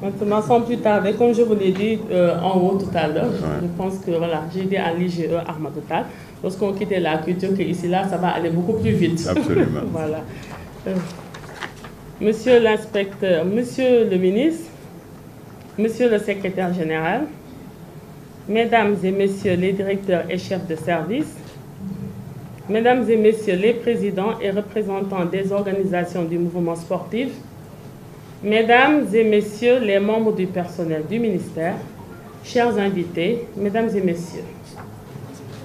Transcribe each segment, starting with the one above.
Maintenant, sans plus tarder, comme je vous l'ai dit en haut tout à l'heure, je pense que voilà, j'ai dit à l'IGE Armatotal, lorsqu'on quittait la culture, qu'ici là, ça va aller beaucoup plus vite. Absolument. Voilà. Monsieur l'inspecteur, monsieur le ministre, monsieur le secrétaire général, mesdames et messieurs les directeurs et chefs de service, mesdames et messieurs les présidents et représentants des organisations du mouvement sportif, mesdames et messieurs les membres du personnel du ministère, chers invités, mesdames et messieurs,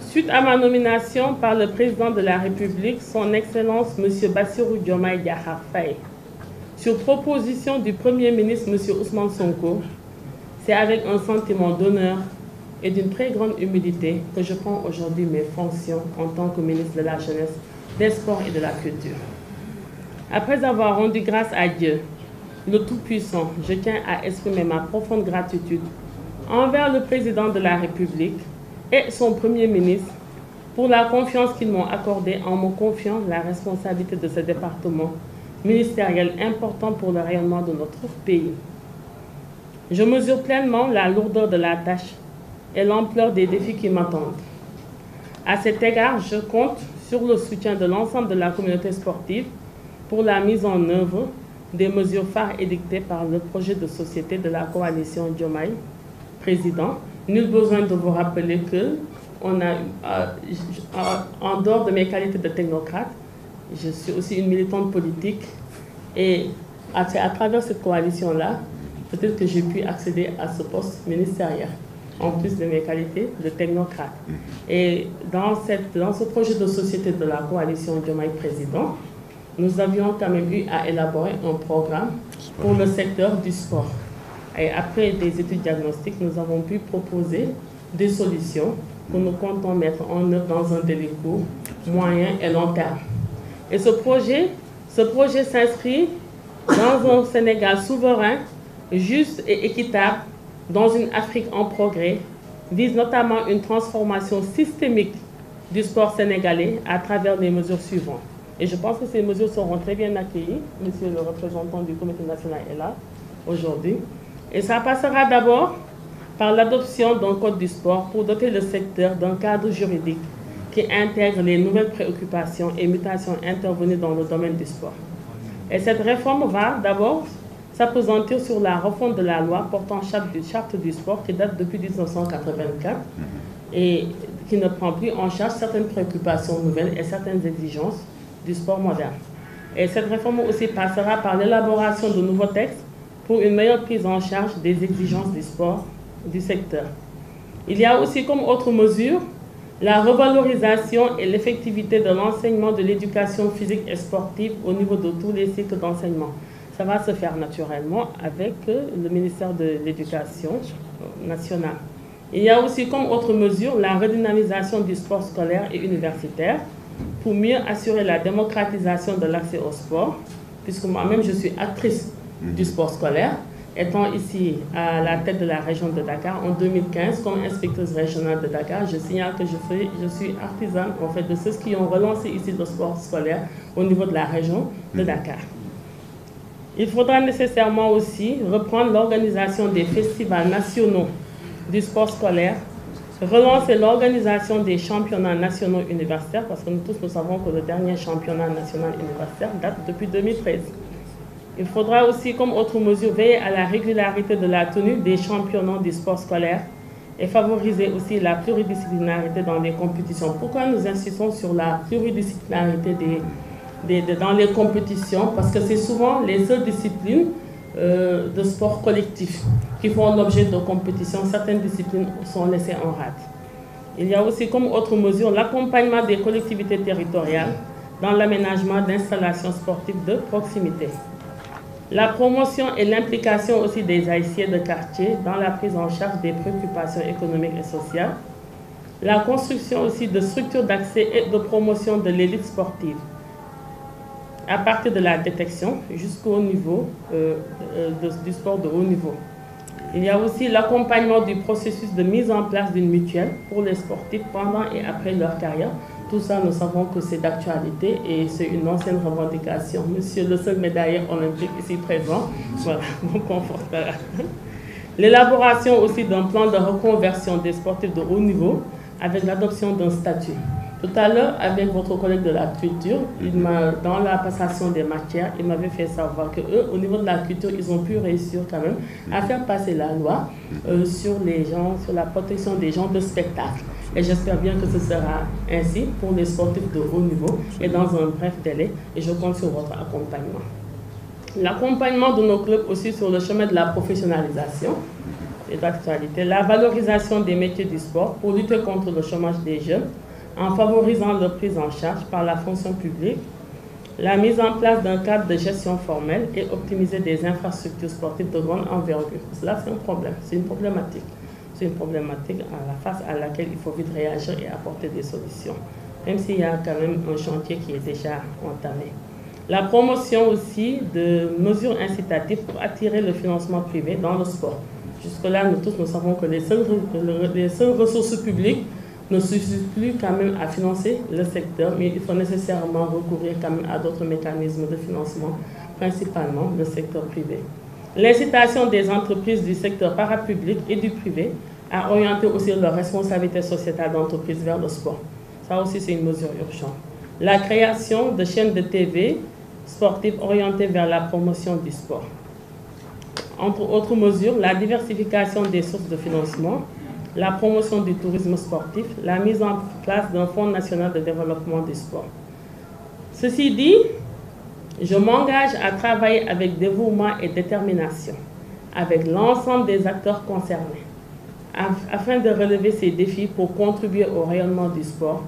suite à ma nomination par le président de la République, son Excellence M. Bassirou Diomaye Diakhar Faye, sur proposition du Premier ministre M. Ousmane Sonko, c'est avec un sentiment d'honneur et d'une très grande humilité que je prends aujourd'hui mes fonctions en tant que ministre de la Jeunesse, des Sports et de la Culture. Après avoir rendu grâce à Dieu, le Tout-Puissant, je tiens à exprimer ma profonde gratitude envers le président de la République et son Premier ministre pour la confiance qu'ils m'ont accordée en me confiant la responsabilité de ce département ministériel important pour le rayonnement de notre pays. Je mesure pleinement la lourdeur de la tâche et l'ampleur des défis qui m'attendent. À cet égard, je compte sur le soutien de l'ensemble de la communauté sportive pour la mise en œuvre des mesures phares édictées par le projet de société de la coalition Diomaye Président. Nul besoin de vous rappeler que en dehors de mes qualités de technocrate, je suis aussi une militante politique et à travers cette coalition-là, peut-être que j'ai pu accéder à ce poste ministériel, en plus de mes qualités de technocrate. Et dans ce projet de société de la coalition Diomaye Président, nous avions quand même eu à élaborer un programme pour le secteur du sport. Et après des études diagnostiques, nous avons pu proposer des solutions que nous comptons mettre en œuvre dans un délai court, moyen et long terme. Et ce projet s'inscrit dans un Sénégal souverain, juste et équitable, dans une Afrique en progrès, vise notamment une transformation systémique du sport sénégalais à travers les mesures suivantes. Et je pense que ces mesures seront très bien accueillies. Monsieur le représentant du Comité national est là aujourd'hui. Et ça passera d'abord par l'adoption d'un code du sport pour doter le secteur d'un cadre juridique qui intègre les nouvelles préoccupations et mutations intervenues dans le domaine du sport. Et cette réforme va d'abord s'appesantir sur la refonte de la loi portant charte du sport qui date depuis 1984 et qui ne prend plus en charge certaines préoccupations nouvelles et certaines exigences du sport moderne. Et cette réforme aussi passera par l'élaboration de nouveaux textes pour une meilleure prise en charge des exigences du sport du secteur. Il y a aussi comme autre mesure la revalorisation et l'effectivité de l'enseignement de l'éducation physique et sportive au niveau de tous les cycles d'enseignement. Ça va se faire naturellement avec le ministère de l'Éducation nationale. Il y a aussi comme autre mesure la redynamisation du sport scolaire et universitaire pour mieux assurer la démocratisation de l'accès au sport, puisque moi-même je suis actrice du sport scolaire, étant ici à la tête de la région de Dakar en 2015 comme inspectrice régionale de Dakar. Je signale que je suis artisane en fait de ceux qui ont relancé ici le sport scolaire au niveau de la région de Dakar. Il faudra nécessairement aussi reprendre l'organisation des festivals nationaux du sport scolaire, relancer l'organisation des championnats nationaux universitaires, parce que nous tous nous savons que le dernier championnat national universitaire date depuis 2013. Il faudra aussi, comme autre mesure, veiller à la régularité de la tenue des championnats du sport scolaire et favoriser aussi la pluridisciplinarité dans les compétitions. Pourquoi nous insistons sur la pluridisciplinarité dans les compétitions? Parce que c'est souvent les seules disciplines de sport collectif qui font l'objet de compétitions. Certaines disciplines sont laissées en rade. Il y a aussi comme autre mesure l'accompagnement des collectivités territoriales dans l'aménagement d'installations sportives de proximité. La promotion et l'implication aussi des haïtiens de quartier dans la prise en charge des préoccupations économiques et sociales. La construction aussi de structures d'accès et de promotion de l'élite sportive, à partir de la détection jusqu'au niveau du sport de haut niveau. Il y a aussi l'accompagnement du processus de mise en place d'une mutuelle pour les sportifs pendant et après leur carrière, Tout ça, nous savons que c'est d'actualité et c'est une ancienne revendication. Monsieur le seul médaillé olympique ici présent, voilà, vous confortera. L'élaboration aussi d'un plan de reconversion des sportifs de haut niveau avec l'adoption d'un statut. Tout à l'heure, avec votre collègue de la culture, dans la passation des matières, il m'avait fait savoir qu'eux, au niveau de la culture, ils ont pu réussir quand même à faire passer la loi sur la protection des gens de spectacle. Et j'espère bien que ce sera ainsi pour les sportifs de haut niveau et dans un bref délai. Et je compte sur votre accompagnement. L'accompagnement de nos clubs aussi sur le chemin de la professionnalisation et d'actualité. La valorisation des métiers du sport pour lutter contre le chômage des jeunes en favorisant leur prise en charge par la fonction publique, la mise en place d'un cadre de gestion formelle et optimiser des infrastructures sportives de grande envergure. Cela, c'est un problème, c'est une problématique. C'est une problématique face à laquelle il faut vite réagir et apporter des solutions, même s'il y a quand même un chantier qui est déjà entamé. La promotion aussi de mesures incitatives pour attirer le financement privé dans le sport. Jusque-là, nous savons que les seules ressources publiques ne suffisent plus quand même à financer le secteur, mais il faut nécessairement recourir quand même à d'autres mécanismes de financement, principalement le secteur privé. L'incitation des entreprises du secteur parapublic et du privé à orienter aussi leur responsabilité sociétale d'entreprise vers le sport. Ça aussi, c'est une mesure urgente. La création de chaînes de TV sportives orientées vers la promotion du sport. Entre autres mesures, la diversification des sources de financement, la promotion du tourisme sportif, la mise en place d'un fonds national de développement du sport. Ceci dit, je m'engage à travailler avec dévouement et détermination avec l'ensemble des acteurs concernés afin de relever ces défis pour contribuer au rayonnement du sport,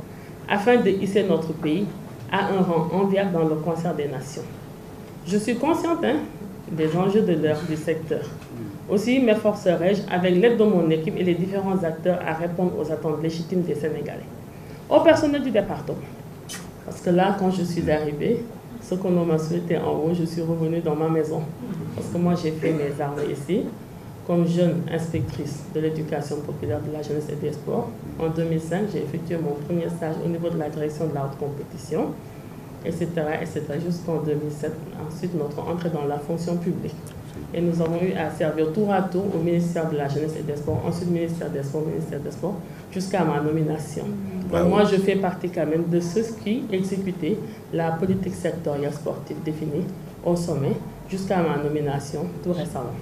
afin de hisser notre pays à un rang enviable dans le concert des nations. Je suis consciente des enjeux de l'heure du secteur. Aussi, m'efforcerai-je, avec l'aide de mon équipe et les différents acteurs, à répondre aux attentes légitimes des Sénégalais. Au personnel du département, parce que là, quand je suis arrivée, ce qu'on m'a souhaité en haut, je suis revenue dans ma maison. Parce que moi, j'ai fait mes armes ici, comme jeune inspectrice de l'éducation populaire, de la jeunesse et des sports. En 2005, j'ai effectué mon premier stage au niveau de la direction de la haute compétition, etc., jusqu'en 2007. Ensuite, notre entrée dans la fonction publique. Et nous avons eu à servir tour à tour au ministère de la Jeunesse et des Sports, ensuite ministère des Sports, jusqu'à ma nomination. Donc, moi, je fais partie quand même de ceux qui exécutaient la politique sectorielle sportive définie au sommet, jusqu'à ma nomination tout récemment.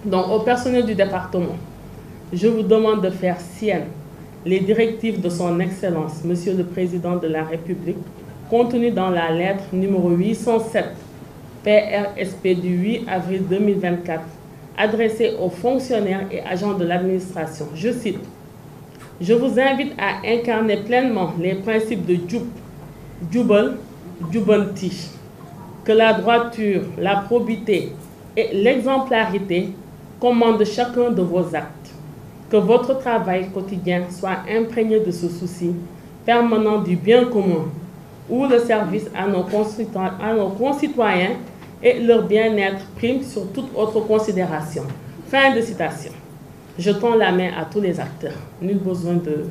Donc, au personnel du département, je vous demande de faire sienne les directives de son Excellence, Monsieur le Président de la République, contenues dans la lettre numéro 807 PRSP du 8 avril 2024, adressée aux fonctionnaires et agents de l'administration. Je cite: « Je vous invite à incarner pleinement les principes de Jubal, Jubanti, que la droiture, la probité et l'exemplarité commandent chacun de vos actes. Que votre travail quotidien soit imprégné de ce souci permanent du bien commun, où le service à nos concitoyens et leur bien-être prime sur toute autre considération. » Fin de citation. Je tends la main à tous les acteurs. Nul besoin de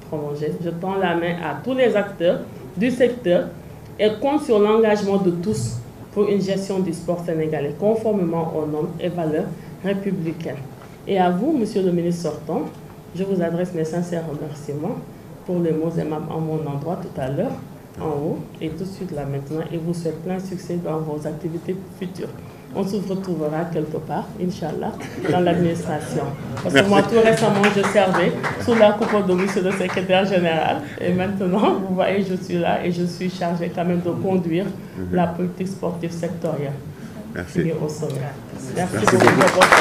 prolonger. Je tends la main à tous les acteurs du secteur et compte sur l'engagement de tous pour une gestion du sport sénégalais conformément aux normes et valeurs républicaines. Et à vous, Monsieur le ministre sortant, je vous adresse mes sincères remerciements pour les mots aimables en mon endroit tout à l'heure, en haut, et tout de suite là maintenant, et vous souhaite plein succès dans vos activités futures. On se retrouvera quelque part, Inch'Allah, dans l'administration. Parce que moi, tout récemment, je servais sous la coupe de monsieur le secrétaire général. Et maintenant, vous voyez, je suis là et je suis chargée quand même de conduire la politique sportive sectorielle. Merci. Merci beaucoup pour votre